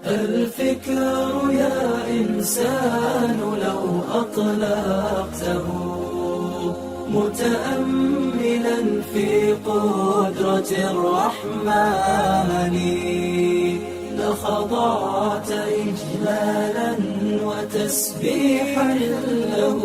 الفكر يا إنسان لو أطلقته متأملا في قدرة الرحمن لخضعت إجلالا وتسبيحا له.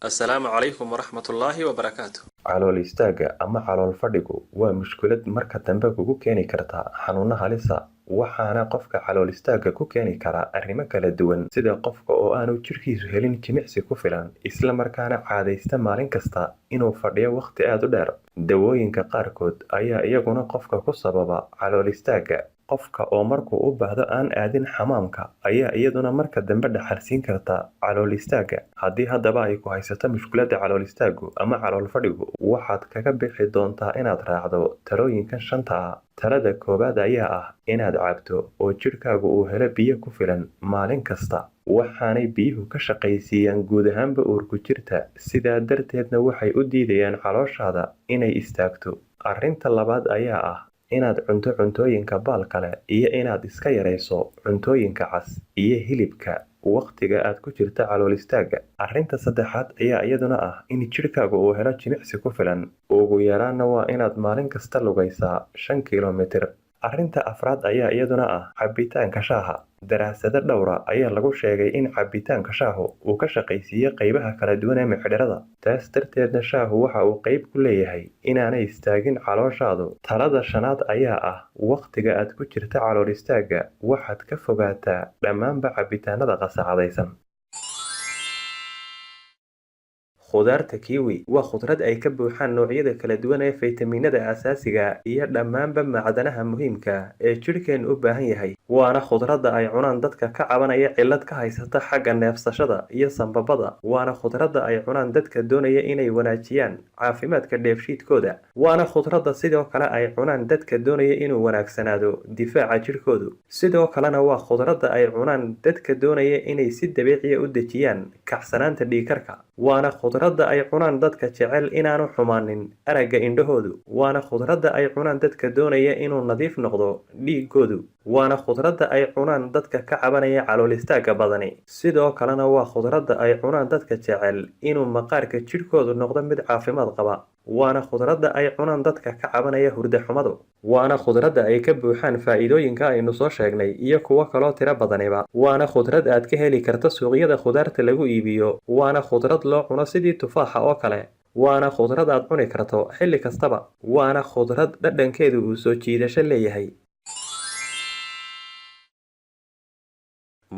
السلام عليكم ورحمة الله وبركاته. calool istaaga ama calool fadhigu waa mushkilad marka dambe kugu keeni karta xanuuno halisa waxaana qofka calool istaaga ku keeni kara arrimo kala duwan sida qofka oo aanu jirkiisu helin jimicsi ku filan isla markaana caadaysta maalin kasta inuu fadhiyo waqti aad u dheer. dawooyinka qaarkood ayaa iyaguna qofka ku sababa calool istaaga. qofka oo markuu u baahdo aan aadin xamaamka ayaa iyaduna marka dambe dhaxalsiin karta calool istaaga. haddii haddaba ay ku haysato mushkiladda calool istaagu ama calool fadhigu, waxaad kaga bixi doontaa inaad raacdo talooyinkan shanta ah. talada koowaad ayaa ah inaad cabto oo jirkaagu uu helo biyo ku filan maalin kasta, waxaanay biyuhu ka shaqaysiiyaan guud ahaanba uurku jirta, sidaa darteedna waxay u diidayaan calooshaada inay istaagto. arrinta labaad ayaa ah inaad cunto cuntooyinka baal kale iyo inaad iska yarayso cuntooyinka cas iyo hilibka waqtiga aad ku jirta calool istaaga. arrinta saddexaad ayaa iyaduna ah in jirkaagu uu helo jimicsi ku filan, ugu yaraanna waa inaad maalin kasta lugaysaa 5 kilomitir. arrinta afraad ayaa iyaduna ah cabitaanka shaaha. daraasado dhowra ayaa lagu sheegay in cabitaanka shaahu uu ka shaqaysiiyo qaybaha kala duwan ee mindhicirada, taas darteedna shaahu waxa uu qayb ku leeyahay inaanay istaagin calooshaadu. talada shanaad ayaa ah waqtiga aad ku jirta calool istaaga waxaad ka fogaataa dhammaanba cabitaanada qasacadaysan. khudaarta kiwi waa khudrad ay ka buuxaan noocyada kala duwan ee faytamiinada aasaasiga iyo dhammaanba macdanaha muhiimka ee jidhkeen u baahan yahay. waana khudradda ay cunaan dadka ka cabanaya cillad ka haysata xagga neefsashada iyo sanbabada. waana khudradda ay cunaan dadka doonaya inay wanaajiyaan caafimaadka dheefshiidkooda. waana khudradda sidoo kale ay cunaan dadka doonaya inuu wanaagsanaado difaaca jidhkoodu. sidoo kalena waa khudradda ay cunaan dadka doonaya inay si dabiiciya u dejiyaan kacsanaanta dhiigkarka. waana khudradda ay cunaan dadka jecel inaanu xumaanin aragga indhahoodu. waana khudradda ay cunaan dadka doonaya inuu nadiif noqdo dhiigoodu. waana khudradda ay cunaan dadka ka cabanaya calool istaaga badani. sidoo kalena waa khudradda ay cunaan dadka jecel inuu maqaarka jidhkoodu noqdo mid caafimaad qaba. waana khudradda ay cunaan dadka ka cabanaya hurdo xumadu. waana khudradda ay ka buuxaan faa'iidooyinka aynu soo sheegnay iyo kuwo kaloo tiro badaniba. waana khudrad aad ka heli karto suuqyada khudaarta lagu iibiyo. waana khudrad loo cuno sidii tufaaxa oo kale. waana khudrad aad cuni karto xilli kastaba. waana khudrad dhadhankeedu uu soo jiidasho leeyahay.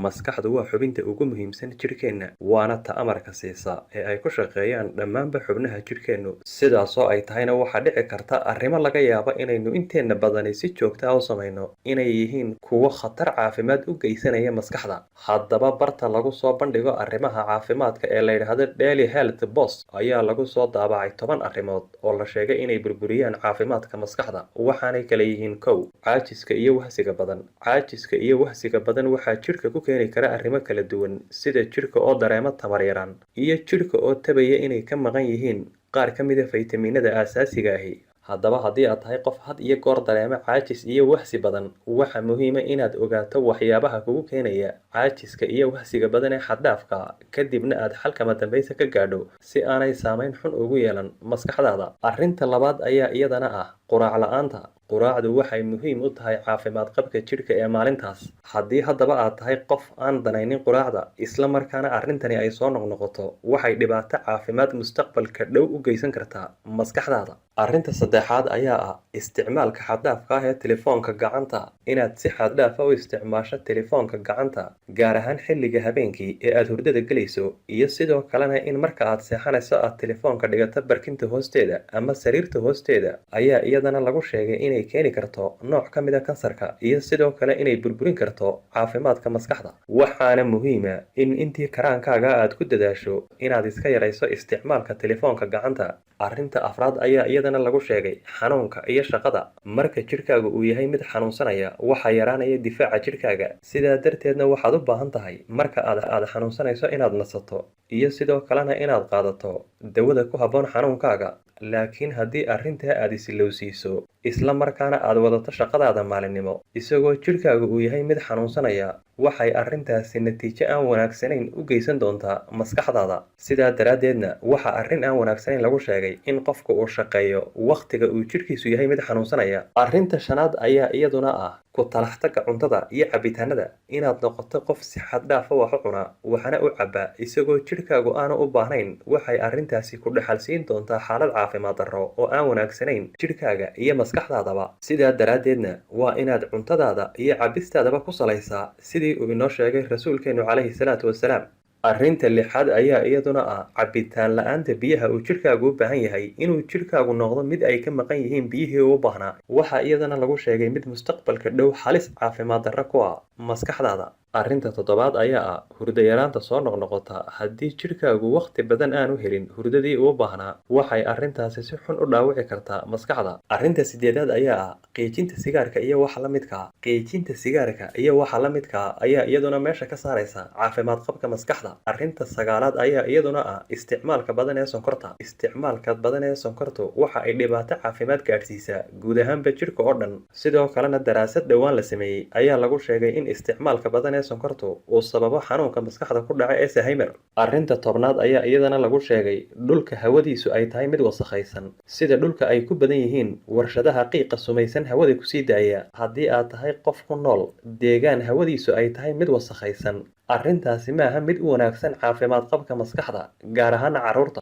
maskaxdu waa xubinta ugu muhiimsan jidhkeenna, waana ta amarka siisa ee ay ku shaqeeyaan dhammaanba xubnaha jidhkeennu. sidaasoo ay tahayna waxaa dhici karta arrimo laga yaabo inaynu inteenna badani si joogta ah u samayno inay yihiin kuwo khatar caafimaad u geysanaya maskaxda. haddaba barta lagu soo bandhigo arrimaha caafimaadka ee la yidhaahdo Daily Health Post ayaa lagu soo daabacay 10 arrimood oo la sheegay inay burburiyaan caafimaadka maskaxda, waxaanay kala yihiin 1. caajiska iyo wahsiga badan. caajiska iyo wahsiga badan waxaa jidhka ku keeni kara arrimo kala duwan sida jidhka oo dareema tamar yaraan iyo jidhka oo tabaya inay ka maqan yihiin qaar ka mid ah faytamiinada aasaasiga ahi. haddaba haddii aad tahay qof had iyo goor dareema caajis iyo wahsi badan, waxaa muhiima inaad ogaato waxyaabaha kugu keenaya caajiska iyo wahsiga badan ee xad-dhaafka, kadibna aad xalkama dambaysa ka gaadho si aanay saameyn xun ugu yeelan maskaxdaada. arrinta labaad ayaa iyadana ah quraac la'aanta. quraacdu waxay muhiim u tahay caafimaad qabka jidhka ee maalintaas. haddii haddaba aad tahay qof aan danaynin quraacda, isla markaana arrintani ay soo noqnoqoto, waxay dhibaato caafimaad mustaqbalka dhow u geysan kartaa maskaxdaada. arrinta saddexaad ayaa ah isticmaalka xad-dhaafka ah ee telefoonka gacanta. inaad si xad-dhaaf ah u isticmaasho telefoonka gacanta, gaar ahaan xilliga habeenkii ee aad hurdada gelayso, iyo sidoo kalena in marka aad seexanayso aad telefoonka dhigato barkinta hoosteeda ama sariirta hoosteeda, ayaa iyadana lagu sheegay inay keeni karto nooc ka mid ah kansarka iyo sidoo kale inay burburin karto caafimaadka maskaxda. waxaana muhiima in intii karaankaaga aad ku dadaasho inaad iska yarayso isticmaalka telefoonka gacanta. arrinta afraad ayaa iyadana lagu sheegay xanuunka iyo shaqada. marka jidhkaagu uu yahay mid xanuunsanaya, waxaa yaraanaya difaaca jidhkaaga. sidaa darteedna waxaad u baahan tahay marka aad xanuunsanayso inaad nasato iyo sidoo kalena inaad qaadato dawada ku habboon xanuunkaaga. laakiin haddii arrintaa aad isilowsiiso isla markaana aad wadato shaqadaada maalinimo isagoo jidhkaagu uu yahay mid xanuunsanaya, waxay arrintaasi natiijo aan wanaagsanayn u geysan doontaa maskaxdaada. sidaa daraaddeedna waxa arrin aan wanaagsanayn lagu sheegay in qofku uu shaqeeyo wakhtiga uu jidhkiisu yahay mid xanuunsanaya. arrinta shanaad ayaa iyaduna ah ku talaxtagga cuntada iyo cabitaanada. inaad noqoto qof si xad dhaafa wax u cuna waxna u cabba isagoo jidhkaagu aanu u baahnayn, waxay arrintaasi ku dhaxalsiin doontaa xaalad caafimaad darro oo aan wanaagsanayn jidhkaaga iyo maskaxdaadaba. sidaa daraaddeedna waa inaad cuntadaada iyo cabbistaadaba ku salaysaa sidii uu inoo sheegay rasuulkeennu calayhi salaatu wasalaam. arrinta lixaad ayaa iyaduna ah cabbitaan la'aanta biyaha uu jidhkaagu u baahan yahay. inuu jidhkaagu noqdo mid ay ka maqan yihiin biyihii uu baahnaa waxaa iyadana lagu sheegay mid mustaqbalka dhow halis caafimaad darro ku ah maskaxdaada. arrinta toddobaad ayaa ah hurdo yaraanta soo noqnoqota. haddii jidhkaagu wakhti badan aanu helin hurdadii uu baahnaa, waxay arrintaasi si xun u dhaawici kartaa maskaxda. arrinta siddeedaad ayaa ah qiijinta sigaarka iyo waxa la midka ah. qiijinta sigaarka iyo waxa la midka ah ayaa iyaduna meesha ka saaraysa caafimaad qabka maskaxda. arrinta sagaalaad ayaa iyaduna ah isticmaalka badan ee sonkorta. isticmaalka badan ee sonkortu waxa ay dhibaato caafimaad gaadhsiisaa guud ahaanba jidhka oo dhan. sidoo kalena daraasad dhowaan la sameeyey ayaa lagu sheegay in isticmaalka badan ee sonkortu uu sababo xanuunka maskaxda ku dhaca ee Alzheimer. arrinta tobnaad ayaa iyadana lagu sheegay dhulka hawadiisu ay tahay mid wasakhaysan, sida dhulka ay ku badan yihiin warshadaha qiiqa sumaysan hawada kusii daaya. haddii aad tahay qof ku nool deegaan hawadiisu ay tahay mid wasakhaysan, arrintaasi maaha mid u wanaagsan caafimaad qabka maskaxda, gaar ahaan carruurta.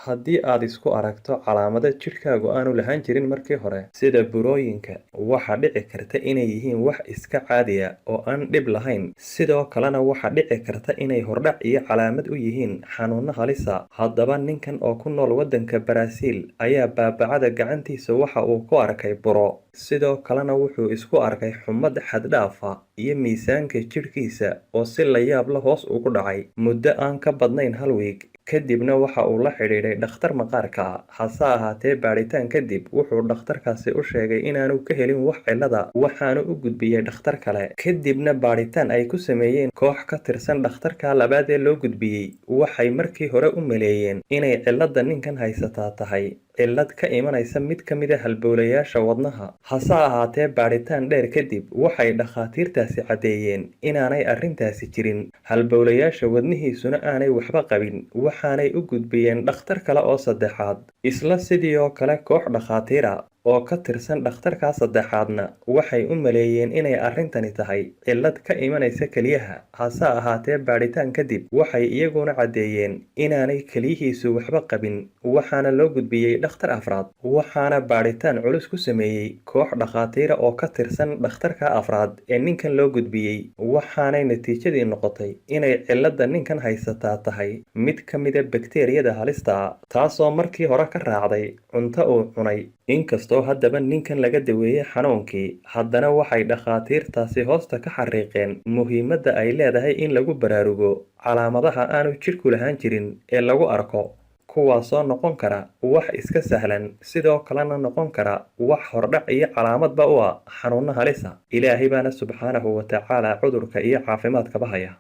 haddii aad isku aragto calaamado jidhkaagu aanu lahaan jirin markii hore, sida burooyinka, waxaa dhici karta inay yihiin wax iska caadiya oo aan dhib lahayn. sidoo kalena waxaa dhici karta inay hordhac iyo calaamad u yihiin xanuunno halisa. haddaba ninkan oo ku nool waddanka Baraasiil ayaa baabacada gacantiisa waxa uu ku arkay buro. sidoo kalena wuxuu isku arkay xumad xad dhaafa iyo miisaanka jidhkiisa oo si la yaab la hoos ugu dhacay muddo aan ka badnayn hal wiig. kadibna waxa uu la xidhiidhay dhakhtar maqaarka ah. hase ahaatee baadhitaan kadib wuxuu dhakhtarkaasi u sheegay inaanu ka helin wax cillada, waxaanu u gudbiyey dhakhtar kale. kadibna baadhitaan ay ku sameeyeen koox ka tirsan dhakhtarka labaad ee loo gudbiyey, waxay markii hore u maleeyeen inay cilladda ninkan haysataa tahay cillad ka imanaysa mid ka mid a halbowlayaasha wadnaha. hase ahaatee baadhitaan dheer kadib waxay dhakhaatiirtaasi caddeeyeen inaanay arrintaasi jirin, halbowlayaasha wadnihiisuna aanay waxba qabin, waxaanay u gudbiyeen dhakhtar kale oo saddexaad. isla sidii oo kale koox dhakhaatiir ah oo ka tirsan dhakhtarkaa saddexaadna waxay u maleeyeen inay arrintani tahay cillad ka imanaysa keliyaha. hase ahaatee baadhitaan kadib waxay iyaguna caddeeyeen inaanay keliyihiisu waxba qabin, waxaana loo gudbiyey dhakhtar afraad. waxaana baadhitaan culus ku sameeyey koox dhakhaatiira oo ka tirsan dhakhtarka afraad ee ninkan loo gudbiyey, waxaanay natiijadii noqotay inay cilladda ninkan haysataa tahay mid ka mida bakteeriyada halista ah, taasoo markii hore ka raacday cunto uu cunay. inkastoo haddaba ninkan laga daweeyey xanuunkii, haddana waxay dhakhaatiirtaasi hoosta ka xariiqeen muhiimadda ay leedahay in lagu baraarugo calaamadaha aanu jidhku lahaan jirin ee lagu arko, kuwaasoo noqon kara wax iska sahlan, sidoo kalena noqon kara wax hordhac iyo calaamadba u ah xanuunno halisa. ilaahay baana subxaanahu wa tacaala cudurka iyo caafimaadkaba haya.